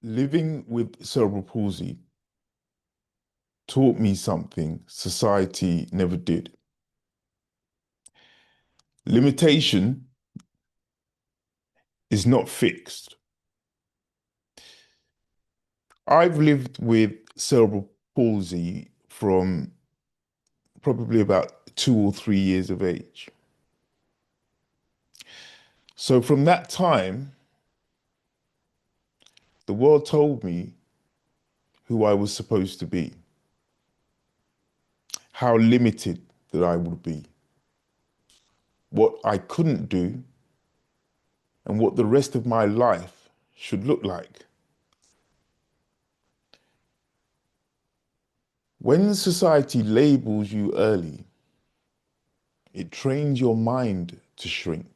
Living with cerebral palsy taught me something society never did. Limitation is not fixed. I've lived with cerebral palsy from probably about 2 or 3 years of age. So from that time, the world told me who I was supposed to be, how limited that I would be, what I couldn't do, and what the rest of my life should look like. When society labels you early, it trains your mind to shrink.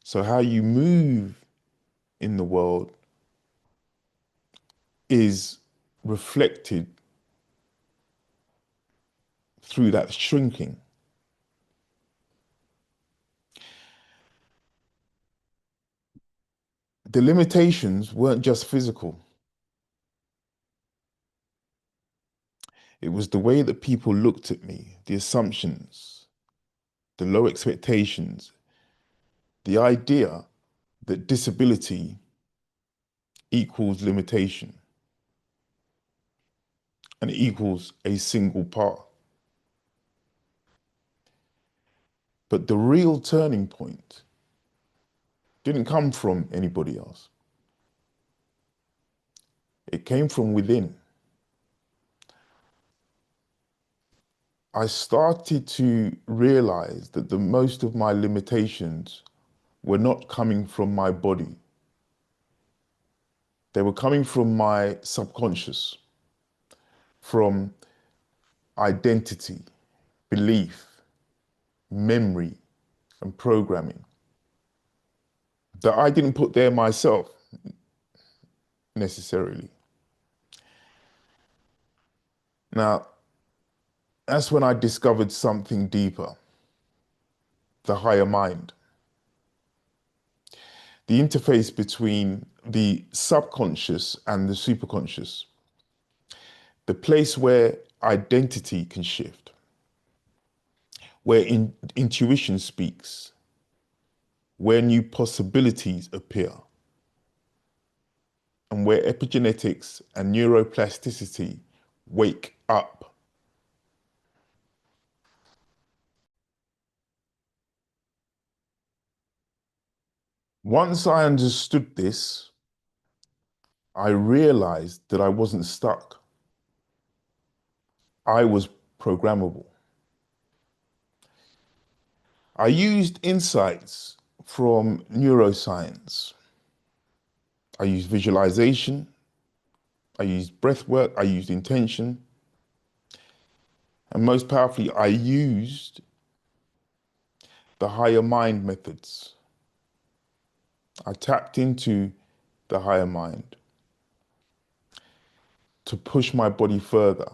So how you move in the world is reflected through that shrinking. The limitations weren't just physical. It was the way that people looked at me, the assumptions, the low expectations, the idea that disability equals limitation and equals a single path. But the real turning point didn't come from anybody else. It came from within. I started to realize that the most of my limitations were not coming from my body. They were coming from my subconscious, from identity, belief, memory, and programming that I didn't put there myself necessarily. Now, that's when I discovered something deeper, the higher mind, the interface between the subconscious and the superconscious, the place where identity can shift, where intuition speaks, where new possibilities appear, and where epigenetics and neuroplasticity wake up. Once I understood this, I realized that I wasn't stuck. I was programmable. I used insights from neuroscience. I used visualization. I used breath work. I used intention. And most powerfully, I used the higher mind methods. I tapped into the higher mind to push my body further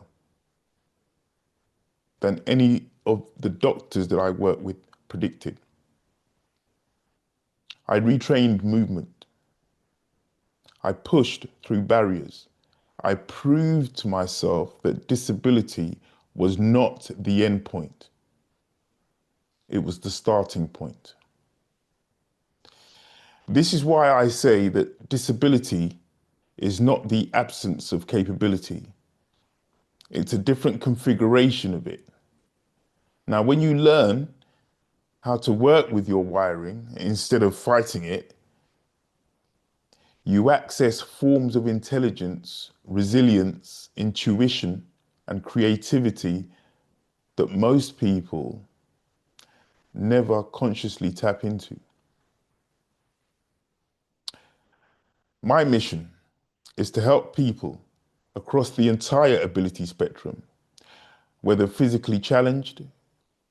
than any of the doctors that I worked with predicted. I retrained movement. I pushed through barriers. I proved to myself that disability was not the end point. It was the starting point. This is why I say that disability is not the absence of capability. It's a different configuration of it. Now, when you learn how to work with your wiring instead of fighting it, you access forms of intelligence, resilience, intuition, and creativity that most people never consciously tap into. My mission is to help people across the entire ability spectrum, whether physically challenged,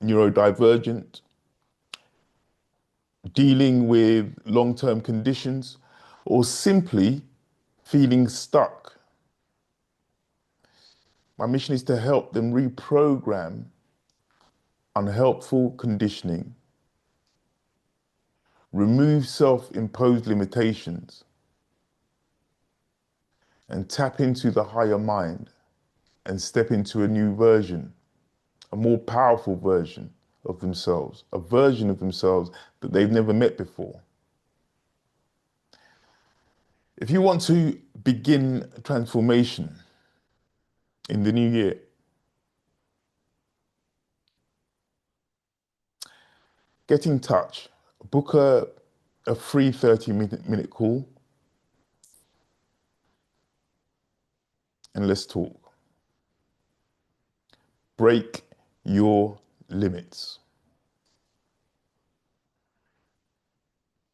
neurodivergent, dealing with long-term conditions, or simply feeling stuck. My mission is to help them reprogram unhelpful conditioning, remove self-imposed limitations, and tap into the higher mind and step into a new version, a more powerful version of themselves, a version of themselves that they've never met before. If you want to begin transformation in the new year, get in touch, book a free 30-minute call, and let's talk. Break your limits.